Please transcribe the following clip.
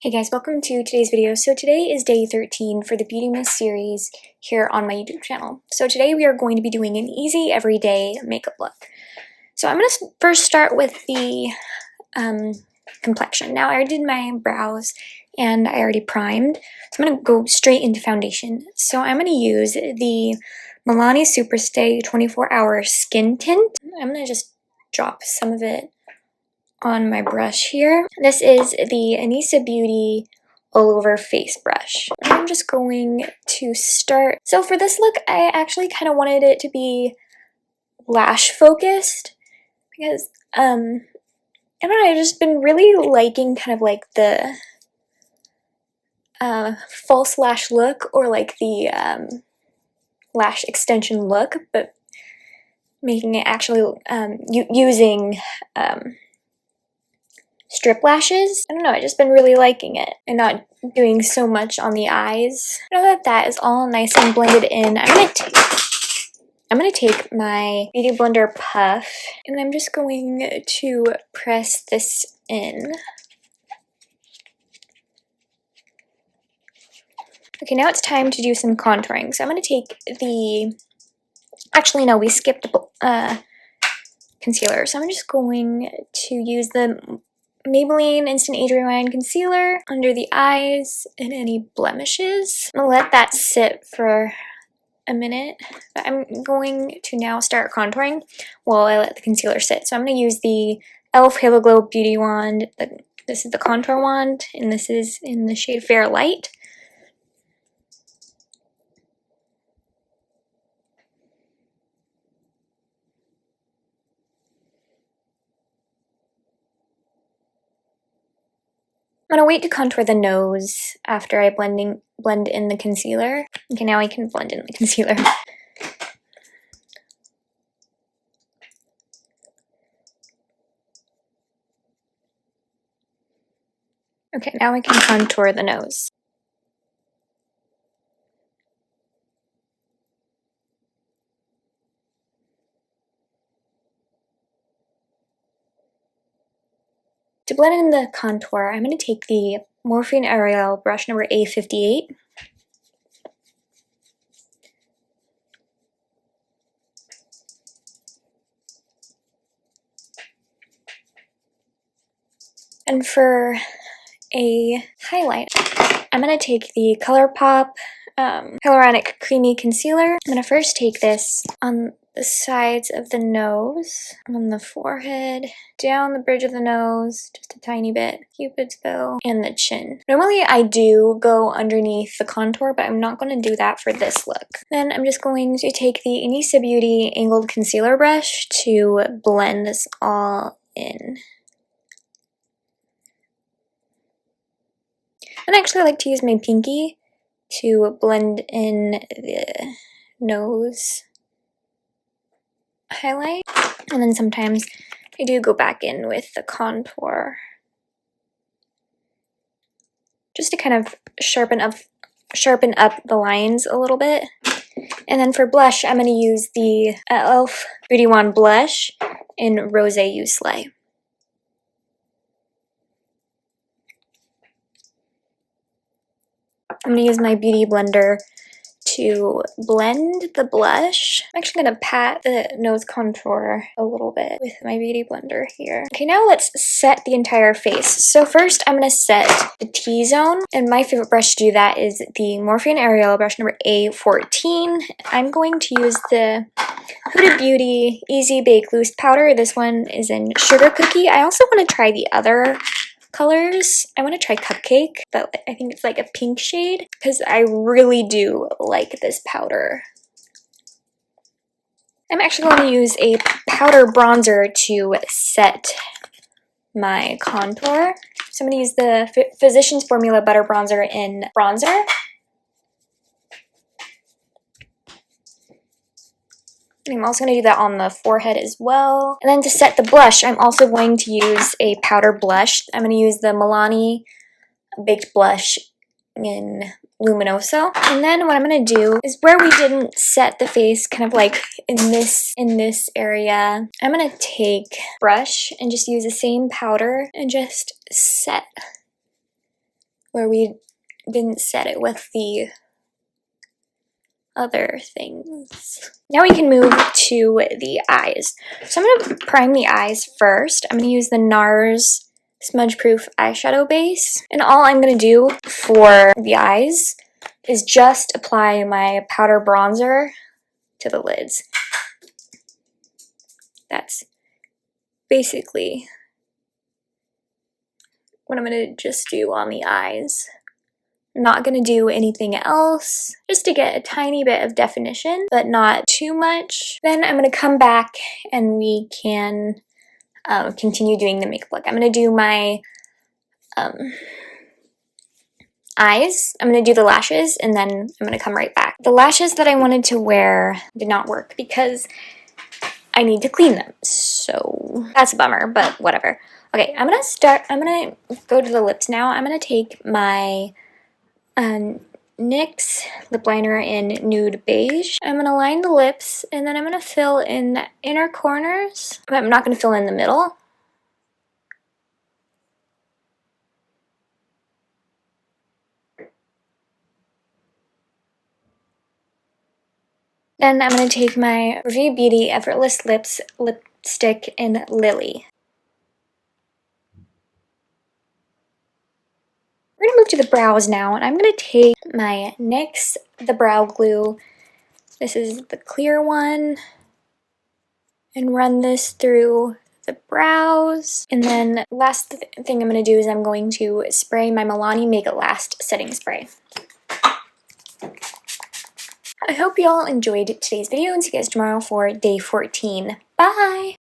Hey guys, welcome to today's video. So today is day 13 for the Beautymas series here on my YouTube channel. So today we are going to be doing an easy everyday makeup look. So I'm going to first start with the complexion. Now I already did my brows and I already primed, so I'm going to go straight into foundation. So I'm going to use the Milani Superstay 24-Hour Skin Tint. I'm going to just drop some of it on my brush here. This is the Anissa Beauty all over face brush. I'm just going to start. So for this look, I actually kind of wanted it to be lash focused because I don't know, I've just been really liking kind of like the false lash look, or like the lash extension look, but making it actually using strip lashes. I don't know, I've just been really liking it and not doing so much on the eyes. Now that that is all nice and blended in, I'm gonna take my Beauty Blender Puff and I'm just going to press this in. Okay, now it's time to do some contouring. So I'm gonna take the, actually no, we skipped concealer. So I'm just going to use the Maybelline Instant Age Rewind Concealer under the eyes and any blemishes. I'm gonna let that sit for a minute. I'm going to now start contouring while I let the concealer sit. So I'm gonna use the e.l.f. Halo Glow Beauty Wand. This is the contour wand, and this is in the shade Fair Light. I'm gonna wait to contour the nose after I blend in the concealer. Okay, now I can blend in the concealer. Okay, now I can contour the nose. To blend in the contour, I'm going to take the Morphe Ariel brush number A58. And for a highlight, I'm going to take the ColourPop Hyaluronic Creamy Concealer. I'm going to first take this on the sides of the nose, on the forehead, down the bridge of the nose, just a tiny bit, Cupid's bow, and the chin. Normally I do go underneath the contour, but I'm not going to do that for this look. Then I'm just going to take the Anissa Beauty Angled Concealer Brush to blend this all in. And I actually like to use my pinky to blend in the nose highlight, and then sometimes I do go back in with the contour just to kind of sharpen up the lines a little bit. And then for blush, I'm going to use the e.l.f. Beauty Wand blush in Rosé You Slay. I'm going to use my Beauty Blender to blend the blush. I'm actually going to pat the nose contour a little bit with my Beauty Blender here. Okay, now let's set the entire face. So first I'm going to set the T-zone, and my favorite brush to do that is the Morphe Ariel brush number A14. I'm going to use the Huda Beauty Easy Bake Loose Powder. This one is in Sugar Cookie. I also want to try the other colors. I want to try Cupcake, but I think it's like a pink shade because I really do like this powder. I'm actually going to use a powder bronzer to set my contour. So I'm going to use the Physicians Formula Butter Bronzer in Bronzer. I'm also going to do that on the forehead as well. And then to set the blush, I'm also going to use a powder blush. I'm going to use the Milani Baked Blush in Luminoso. And then what I'm going to do is where we didn't set the face, kind of like in this area, I'm going to take a brush and just use the same powder and just set where we didn't set it with the other things. Now we can move to the eyes. So I'm going to prime the eyes first. I'm going to use the NARS Smudge Proof eyeshadow base. And all I'm going to do for the eyes is just apply my powder bronzer to the lids. That's basically what I'm going to just do on the eyes. I'm not going to do anything else, just to get a tiny bit of definition, but not too much. Then I'm going to come back and we can continue doing the makeup look. I'm going to do my eyes, I'm going to do the lashes, and then I'm going to come right back. The lashes that I wanted to wear did not work because I need to clean them, so that's a bummer, but whatever. Okay, I'm going to go to the lips now. I'm going to take my NYX lip liner in Nude Beige. I'm going to line the lips, and then I'm going to fill in the inner corners, but I'm not going to fill in the middle. Then I'm going to take my Review Beauty Effortless Lips lipstick in Lily. We're going to move to the brows now, and I'm going to take my NYX The Brow Glue. This is the clear one. And run this through the brows. And then last thing I'm going to do is I'm going to spray my Milani Make It Last setting spray. I hope you all enjoyed today's video and see you guys tomorrow for day 14. Bye!